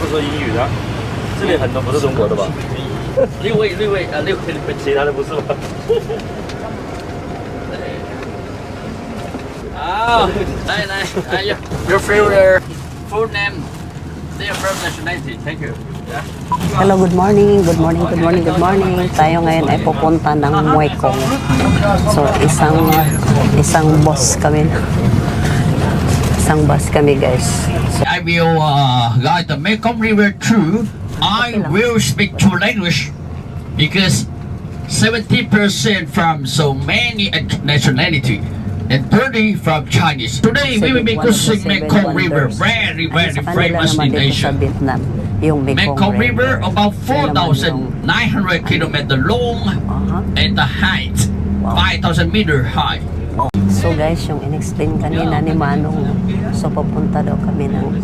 说英语的，这里很多不是中国的吧？六位其他的不是吧？好，来，your favorite food name, their first nationality. Thank you. Yeah. Hello, good morning. Good morning. Tayo ngayon ay pupunta ng Muekong. So, isang bus kami. Isang bus kami, guys. So, I will guide the Mekong River through. I will speak two language because 70% from so many nationality and 30 from Chinese. Today we will be crossing Mekong River, very famous in Asia. Vietnam, yung Mekong River about 4,900 kilometer long and the height 5,000 meter high. So guys, yung in-explain kanina ni Manong, so papunta daw kami ng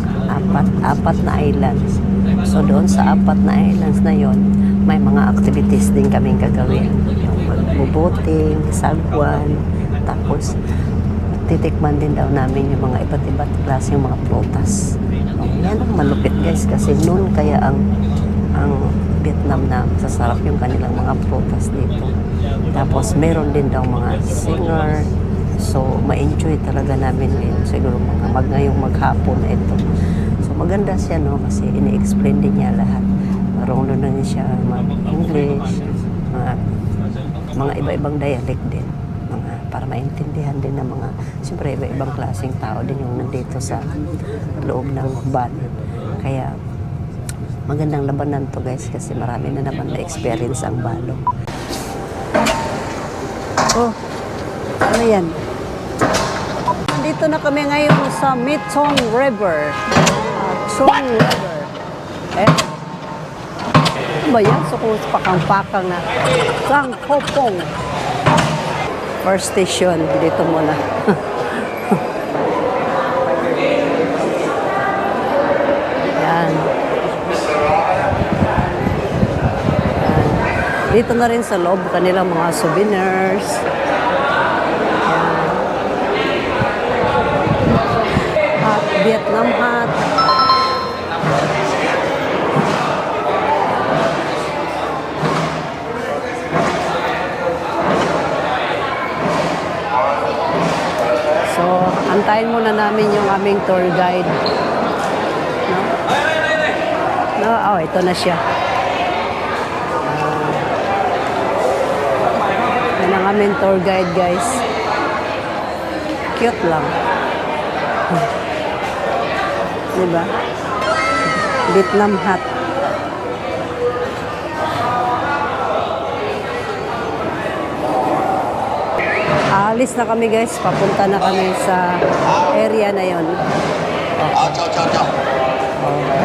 apat na islands. So doon sa apat na islands na yon, may mga activities din kaming gagawin. Yung magbuboting, sagwan, tapos titikman din daw namin yung mga iba't klaseng mga prutas. Yan ang malupit guys, kasi noon kaya ang Vietnam na masasarap yung kanilang mga prutas dito. Tapos meron din daw mga singer. So, ma-enjoy talaga namin yun. Siguro ngayong maghapon na ito. So, maganda siya, no? Kasi ini-explain din niya lahat. Marunong na siya mag-English, mga iba-ibang dialect din. Para maintindihan din ng mga, siyempre, iba-ibang klaseng tao din yung nandito sa loob ng van. Kaya, magandang labanan to guys, kasi marami na naman na-experience ang balong. Oh, ano yan? Dito na kami ngayon sa Mekong River. Chong River. Ano ba yan? So, kung pakang-pakang na. Sang Kopong. First station. Dito muna. Yan. Dito na rin sa loob kanilang mga souvenirs. Vietnam hat. So, antayin muna namin yung aming tour guide. No? Oh, ito na siya. Yan ang aming tour guide, guys. Cute lang. Diba? Vietnam hat. Alis na kami guys. Papunta na kami sa area na yon.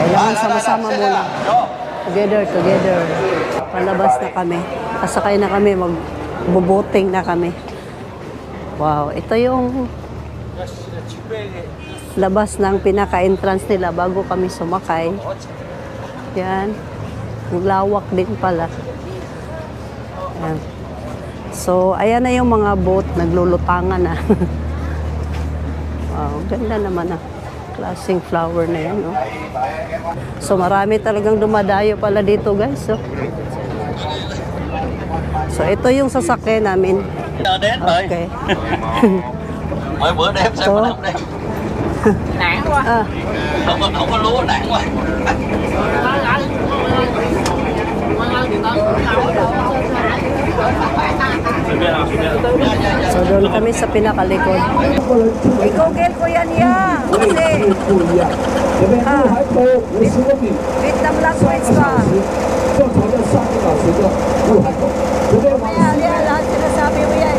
Kailangan sama-sama muna. Together. Palabas na kami. Kasakay na kami. Magbuboting na kami. Wow. Ito yung labas ng pinaka-entrance nila bago kami sumakay. Yan. Lawak din pala. Yan. So, ayan na yung mga boat. Naglulutangan na. Wow, ganda naman na. Klaseng flower na yan. No? So, marami talagang dumadayo pala dito guys. So, ito yung sasakyan namin. Okay. Mỗi bữa đem xem có đem. Nản quá. Không có lúa nản quá. So doon kami sa pinakalikod. Ikaw gel ko yan ya. Kasi Vietnam language ka. Yan, lahat sinasabi mo yan.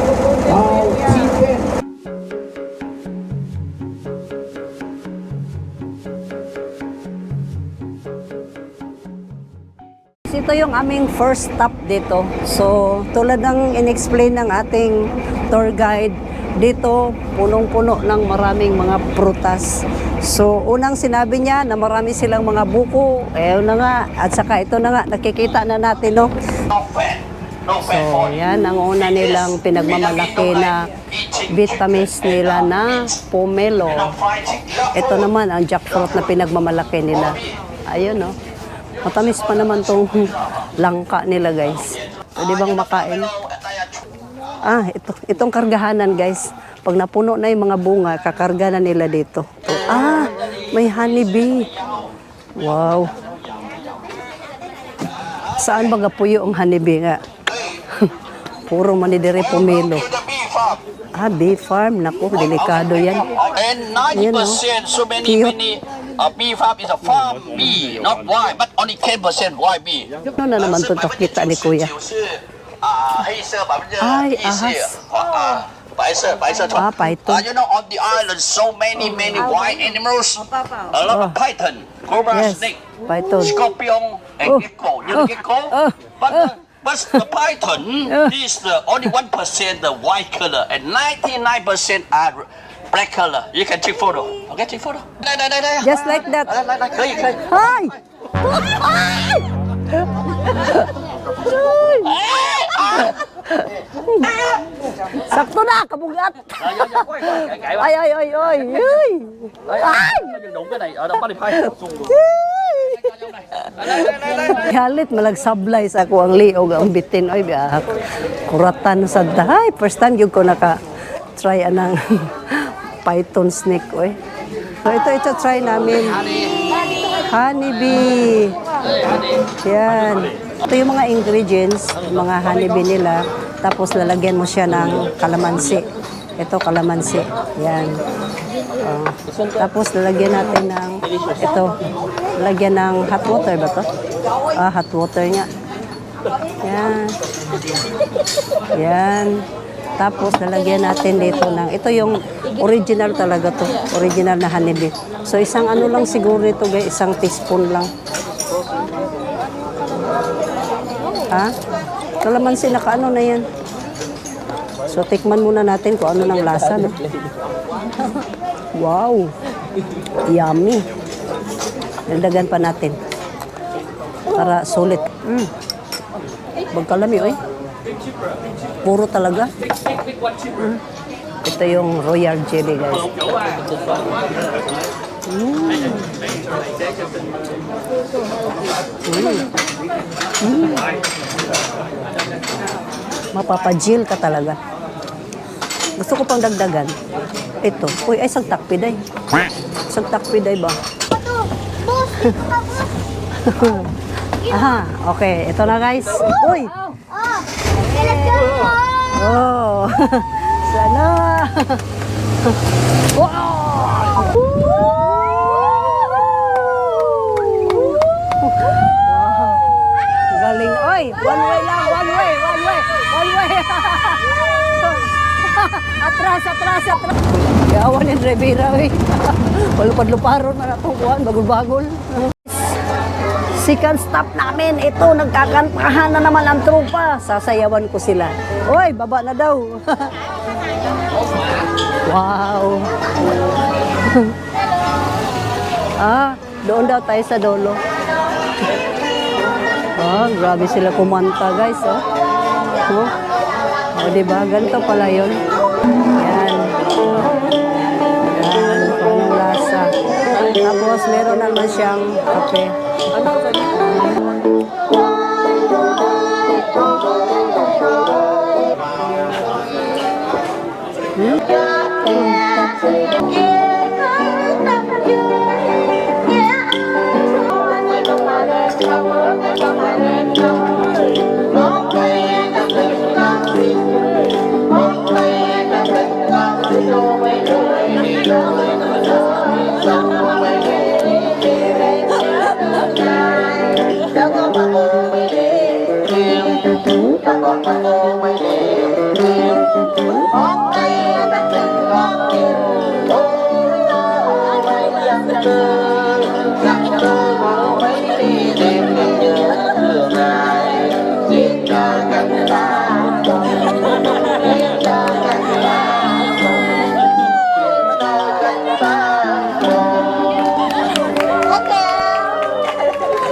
Ito yung aming first stop dito. So, tulad ng in-explain ng ating tour guide, dito punong-puno ng maraming mga prutas. So, unang sinabi niya na marami silang mga buko. Na nga. At saka ito na nga, nakikita na natin, no? So, yan ang una nilang pinagmamalaki na vitamins nila na pomelo. Ito naman ang jackfruit na pinagmamalaki nila. Ayun, oh. Matamis pa naman tong langka nila, guys. Pwede bang makain? Ah, itong kargahanan, guys. Pag napuno na yung mga bunga, kakarga na nila dito. Ah, may honeybee. Wow. Saan ba puyo ang honeybee nga? Puro manidiri pumilo. Ah, bee farm. Naku, delikado yan. And 90% so many bee farm is a farm bee, not wild, but only 10% wild bee. Ano na naman ito kita ni Kuya? Ay, ahas. 白色虫. python. You know, on the island, so many wild animals. A lot of python, cobra, Yes, snake, python. scorpion, and Oh. gecko. You know gecko? But the python is the only 1% the white color, and 99% are black color. You can take photo. Okay, take photo. Just like that. 可以可以。 Hi! Sakto na, kabugat. Ay, ay, ay, ay, ay. Ay! Đụng cái này ở đâu bắt đi phai. Halit malagsablay sa ako ang liog ang bitin oy biya. Kuratan sa dahay. First time yung ko naka-try anang python snake oy. So ito try namin. Honeybee. Yan. Ito yung mga ingredients, mga honeybee nila. Tapos lalagyan mo siya ng kalamansi. Ito kalamansi. Yan. Tapos lalagyan natin ng ito. Lagyan ng hot water ba to? Ah, hot water nga. Yan. Yan. Tapos lalagyan natin dito ng ito yung original talaga to. Original na honeybee. So isang ano lang siguro ito guys, isang teaspoon lang. Ha? Kalamansi nakaano na yan. So tikman muna natin kung ano ng lasa, no? Wow. Yummy. Dagdagan pa natin. Para sulit. Magkalami, oy. Puro talaga. Ito yung royal jelly, guys. Mapapajil ka talaga. Gusto ko pang dagdagan. Ito. Uy, ay isang takpiday. Isang takpiday ba? Aha, okay. Ito na guys. Uy! Oh! Sana! Wow! Galing. Oy! One way lang! One way! One way! One way! Atras! Atras! Atras! Yawan yung Rivera, eh. Palupad-luparon na itong kuhan. Bagol-bagol. Second stop namin. Ito, nagkakantahan na naman ang trupa. Sasayawan ko sila. Oy, baba na daw. Wow. Ah, doon daw tayo sa dulo. Ah, grabe sila kumanta, guys. Oh, oh diba? Ganito pala yun. Yan. Yan. Anong lasa. Tapos, meron naman siyang kape.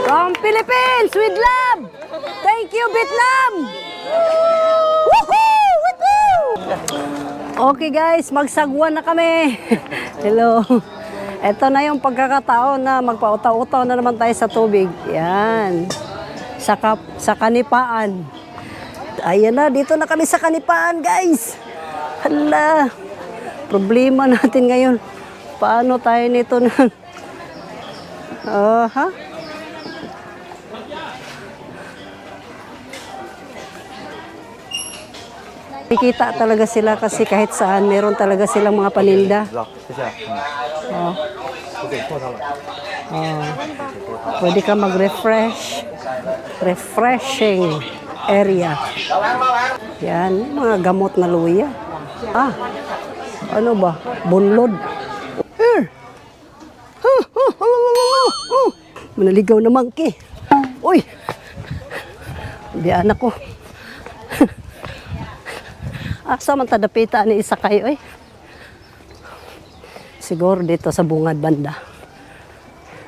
From Philippines with love. Thank you, Vietnam. Woohoo! Woohoo! Okay guys, magsagwan na kami. Hello. Ito na yung pagkakataon na magpautaw-utaw na naman tayo sa tubig. Yan. Sa kanipaan. Ayan na, dito na kami sa kanipaan, guys. Hala. Problema natin ngayon. Paano tayo nito na? Ha? Nakikita talaga sila kasi kahit saan meron talaga silang mga paninda. Oh. Oh. Pwede ka mag-refresh. Refreshing area. Yan, mga gamot na luya. Ah, ano ba? Bunlod. Here. Manaligaw na monkey. Uy! Diyan ako. Asa man tadapita ni isa kayo eh. Siguro dito sa bungad banda.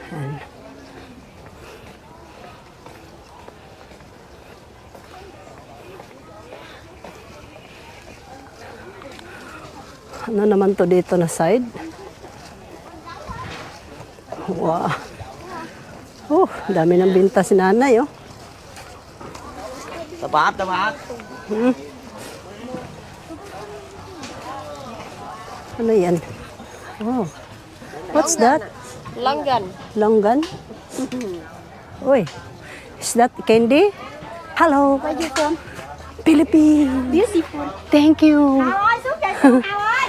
Yan. Ano naman to dito na side? Wow. Dami ng binta si nanay, oh. Tapat. Ano yan? Oh. What's that? Langgan. Longgan? Uy, is that candy? Hello. Where you from? Philippines. Beautiful. Thank you. Ôi, xuống chạy xuống nào ơi.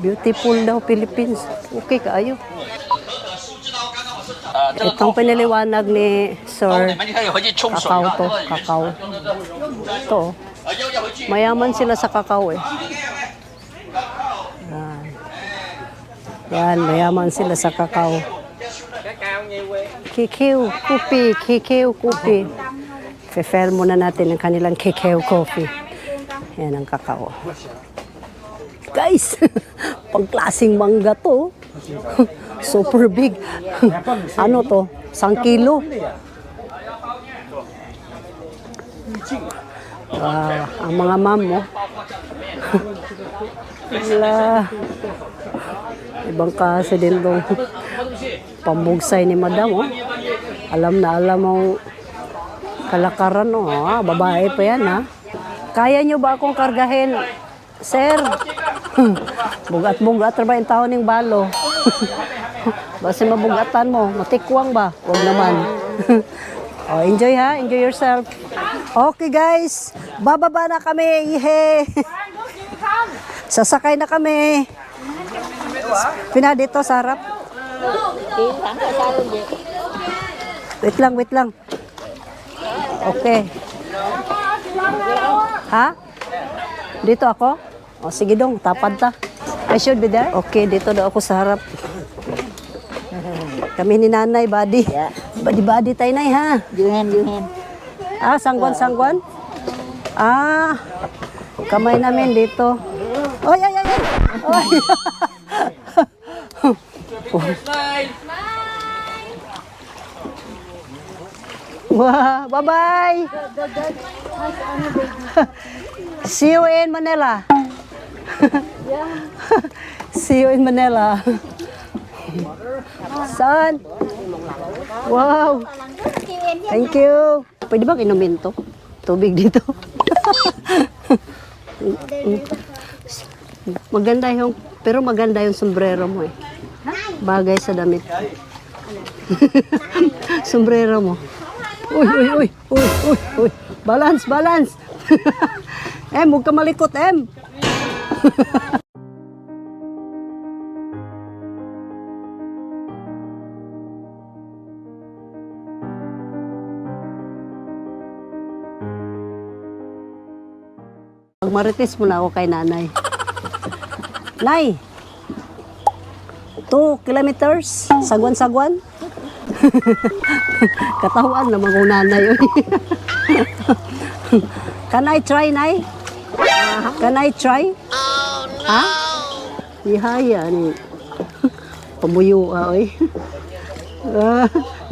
Beautiful daw, Philippines. Okay kaayo. 这个 Itong pinaliwanag ni 你 Sir, 们可以回去冲水 kakao 啊。 to, kakao. Ito, oh. Mayaman sila sa kakao eh. Yan, mayaman sila sa kakao. Kikiw, kupi. Fe-fair muna natin ang kanilang kikiw coffee. Yan ang kakao. Guys, pangklaseng mangga to. Super big. Ano to? 1 kilo. Wow, ang mga ma'am mo. Wala. Ibang kasi din tong pambugsay ni madam, oh. Alam na alam mo kalakaran, oh. Ah, babae pa yan, ha. Kaya nyo ba akong kargahin, sir? Bugat-bugat ba yung taon ng balo? Basta mabugatan mo, matikwang ba? Huwag naman. Oh, enjoy ha, enjoy yourself. Okay guys, bababa na kami. Ihe. Sasakay na kami. Pina dito sa harap. Wait lang. Okay. Ha? Dito ako? O sige dong, tapad ta. I should be there? Okay, dito daw ako sa harap. Kami ni nanay, buddy. Buddy tayo nay ha. Duhen. Ah, sangguan. Ah, kamay namin dito. Oy. Oy. Wow, bye-bye. See you in Manila. See you in Manila. Son. Wow. Thank you. Pwede bang inumin to? Tubig dito. Maganda yung sombrero mo eh. Bagay sa damit. Sombrero mo. Uy. Balance. Huwag ka malikot, Em. Magmarites muna ako kay nanay. Nay! 2 kilometers? Sagwan? Katawan naman kong nanay. Can I try, Nay? Can I try? Oh, no! Ha? Ihaya ni. Pamuyo ka, oy.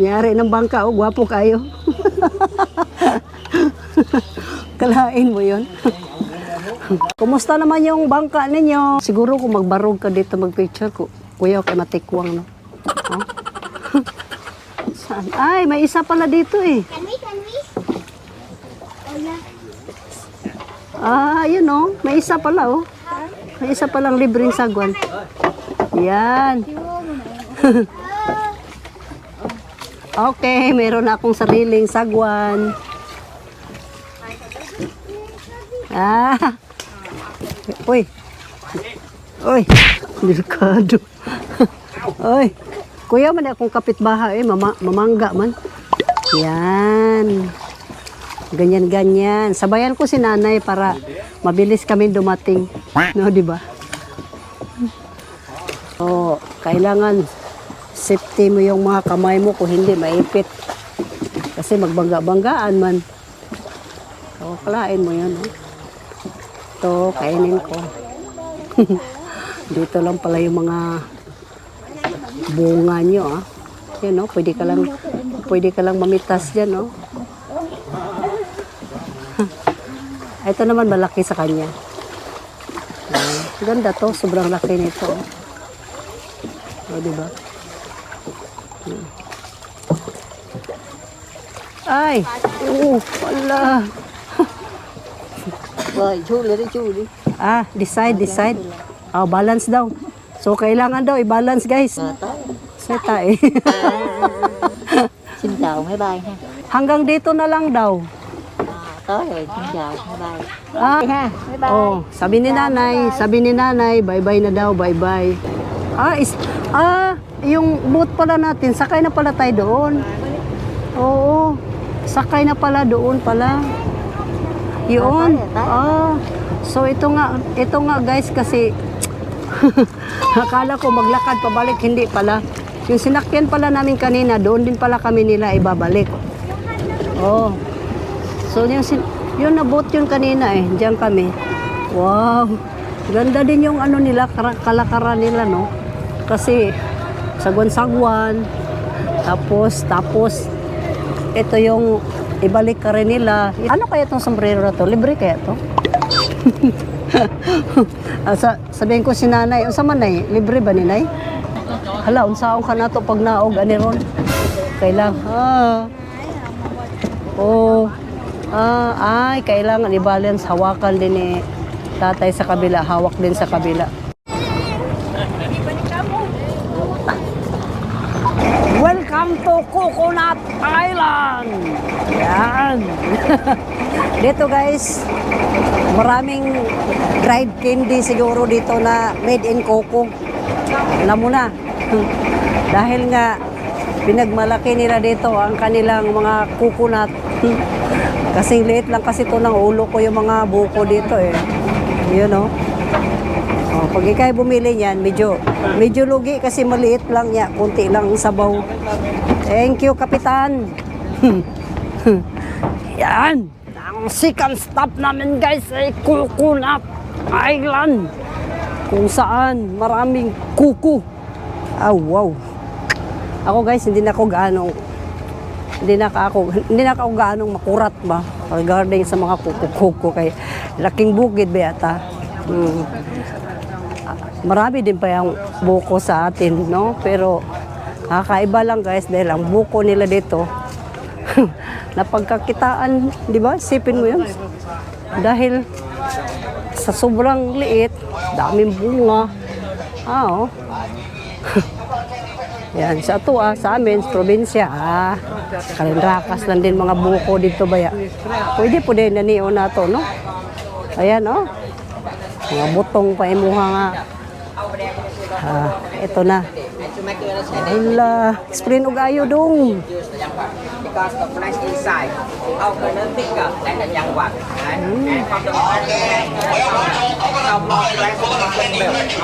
Nyari ng bangka, oh, gwapo kayo. Kalain mo yun. Kumusta naman yung bangka ninyo? Siguro kung magbarog ka dito, mag-picture ko. kuya kay matikwang, no? Oh. Saan? Ay, may isa pala dito eh. Can we? Oh, yeah. Ayun oh. May isa pala oh. May isa palang libreng sagwan. Yan. Okay, meron na akong sariling sagwan. Uy. Uy. Delikado. Uy. Kuya, man akong kapitbahay mamangga man. Yan. Ganyan-ganyan. Sabayan ko si nanay para mabilis kami dumating. No, di ba? Oh, kailangan safety mo yung mga kamay mo kung hindi maipit. Kasi magbangga-banggaan man. So, kalain mo yan. Oh. Ito, kainin ko. Dito lang pala yung mga bunga nyo. Ah. Yan, oh, pwede ka lang mamitas dyan. Oh. Ito naman malaki sa kanya. Ganda to, sobrang laki nito. O, diba? Ay! Wala! Decide. Oh, balance daw. So, kailangan daw i-balance, guys. Seta eh. Xin chào máy bay ha. Hanggang dito na lang daw. Tới rồi, xin chào máy bay. Ha? Oh, sabi ni nanay, bye-bye na daw, bye-bye. Yung boat pala natin, sakay na pala tayo doon. Oo, sakay na pala doon pala. Yun. So ito nga guys kasi akala ko maglakad pabalik, hindi pala. Yung sinakyan pala namin kanina, doon din pala kami nila ibabalik. Oh. So yun na-boat yun kanina eh, diyan kami. Wow. Ganda din yung ano nila, kalakaran nila, no? Kasi sagwan-sagwan. Tapos ito yung ibalik ka rin nila. Ano kaya itong sombrero na to? Libre kaya to? Sabihin ko si nanay, unsa man nay? Libre ba ni nay? Hala, unsaon ka na to pag naog ani ron? Kailangan. Ay, kailangan i-balance, hawakan din ni tatay sa kabila, hawak din sa kabila. Welcome to Coconut Island! Yan! Dito guys, maraming dried candy siguro dito na made in coco. Alam mo na, dahil nga pinagmalaki nila dito ang kanilang mga coconut. Kasi liit lang kasi ito ng ulo ko yung mga buko dito eh. Yun o. Pag ikay bumili niyan, medyo lugi kasi maliit lang niya. Kunti lang ang sabaw. Thank you, Kapitan. Yan. Ang second stop namin guys ay Coconut Island. Kung saan maraming kuko. Wow. Ako guys, hindi na ako gaanong makurat ba regarding sa mga kuko kay laking bukid ba yata. Marami din pa yung buko sa atin, no? Pero kakaiba lang guys dahil ang buko nila dito napagkakitaan, di ba? Sipin mo yun. Dahil sa sobrang liit, daming bunga. Oh. Yan, sa amin, probinsya, kalinrakas lang din mga buko dito baya. Pwede po din naniyo na to, no? Ayan, oh. Mga butong pa imuha nga. Ito na. Hala, explain og ayo dong. Because the flesh inside, outer the thicker than the young one. And from the morning,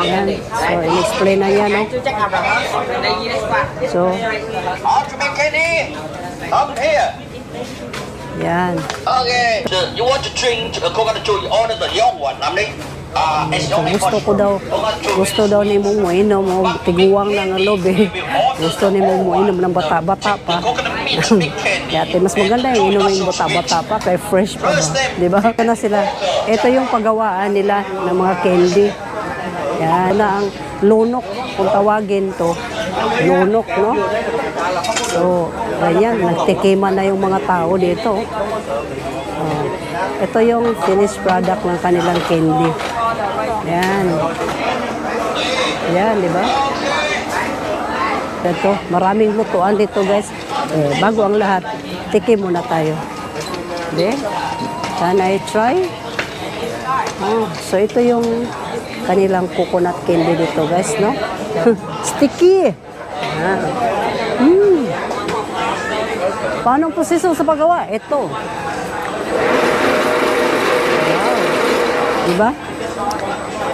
Ayan, so in-explain na yan, no? to check out the house, they use what? So, All to make candy. Come here. yan. Okay. You want to drink coconut juice? Order the young one. It's So, only gusto daw ni mong moinom, tiguwang lang ang lob eh. Gusto ni mong moinom ng bata-bata pa. Kaya mas maganda yung inumin yung bata-bata pa, kaya fresh pa ba? Diba? Ito na sila. Ito yung paggawaan nila ng mga candy. Yan na ang lunok. kung tawagin to, lunok, no? So, ganyan, nagtikiman na yung mga tao dito. Ito yung finished product ng kanilang candy. Yan. Yan, di ba? Ito, maraming lutuan dito, guys. Bago ang lahat, tikim muna tayo. Di? Can I try? So, ito yung kanilang coconut candy dito, guys, no? Sticky! Paano ang proseso sa paggawa? Ito. Wow. Diba?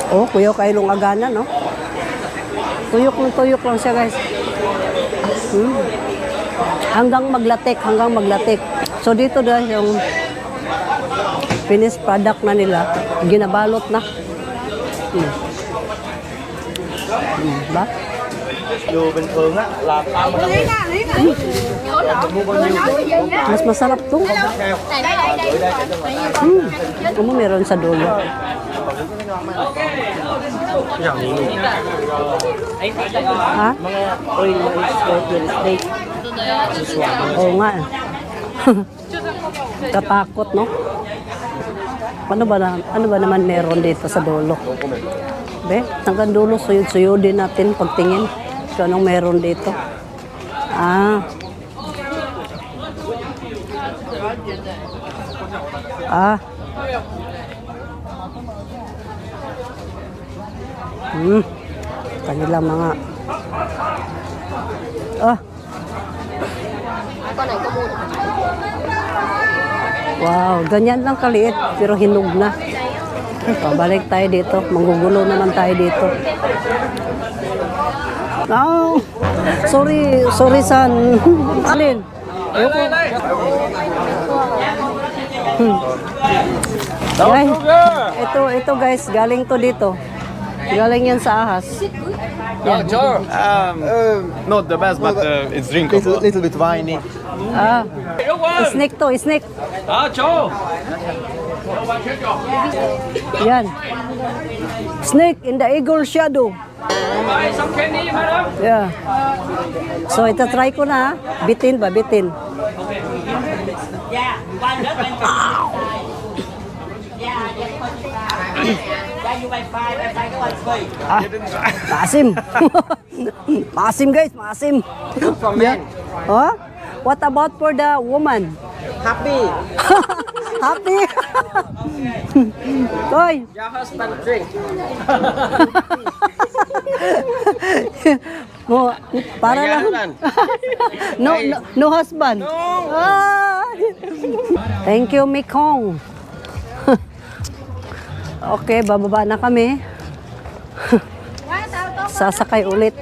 Oh, kuyo kailong agana, no? Tuyok lang siya, guys. Hanggang maglatik. So, dito dahil yung finished product na nila, ginabalot na. Ba? Mas masarap to. Ano meron sa dulo? Ha? Oo nga. Katakot, no? Ano ba naman meron dito sa dulo? Be, hanggang dulo, suyod-suyodin natin pagtingin kung anong meron dito. Kanilang mga wow, ganyan lang kaliit pero hinog na. Pabalik tayo dito. Manggugulo naman tayo dito. Oh, sorry son. Alin? Guys, ito guys, galing to dito. Galing yan sa ahas. Oh, Joe. Not the best, but it's drinkable. Little bit viney. Snake to, snake. Joe. Yan. Snake in the eagle shadow. Buy some candy, madam. Yeah. So, ito try ko na. Bitin ba? Bitin. Maasim. Maasim guys, maasim. For men. Oh? What about for the woman? Happy. Happy. Hoy. Your husband drink. Mo, para lang. No husband. Thank you, Mikong. Okay, bababa na kami. Sasakay ulit.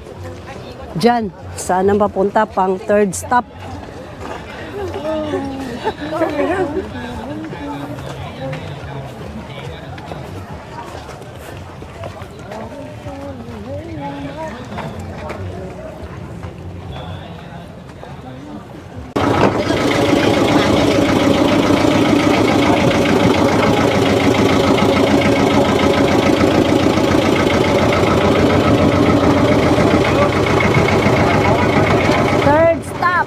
Diyan, saan ang papunta pang third stop? Third stop.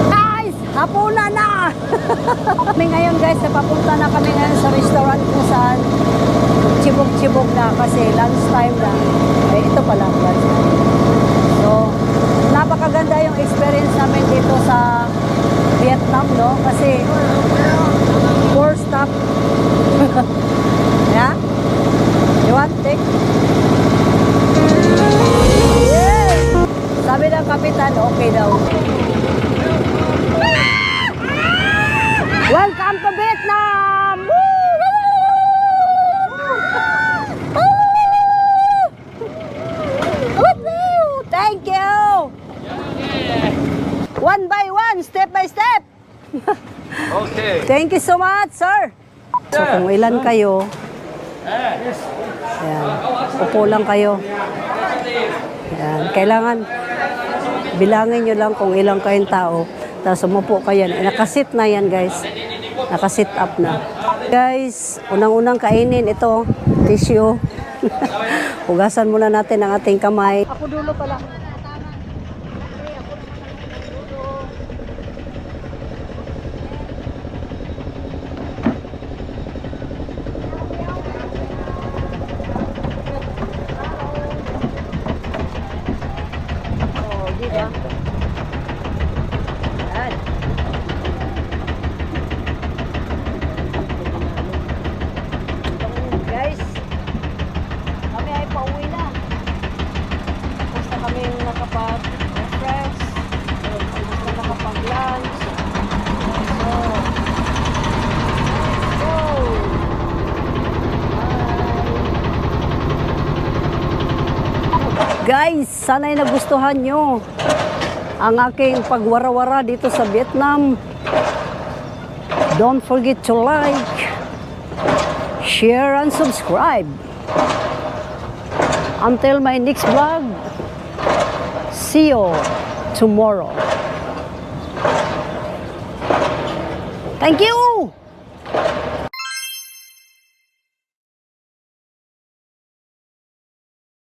Guys, hapunan na. Kami ngayon guys, papunta na kami ngayon sa restaurant kung saan chibog-chibog na kasi lunch time na. Eh, ito pala lunch time. So, napakaganda yung experience namin dito sa Vietnam, no? Kasi 4 stop. Yeah? You want take? Yeah! Sabi ng kapitan, okay daw. Welcome to Vietnam! Woo! Thank you! One by one, step by step. Okay. Thank you so much, sir. So kung ilan kayo, ayan, upo lang kayo. Ayan, kailangan bilangin nyo lang kung ilang kayong tao. Tapos umupo kayo. Nakasit na yan, guys. Naka-sit up na. Guys, unang-unang kainin ito, tissue. Hugasan muna natin ang ating kamay. Ako dulo pala. Oh, di ba? Yan. Guys, kami ay pauwi na. Tapos na kami nakapag-refresh. Tapos na nakapag-lunch. So, let's go! Bye! Guys, sana'y nagustuhan nyo ang aking pagwarawara dito sa Vietnam. Don't forget to like, share and subscribe. Until my next vlog, see you tomorrow. Thank you!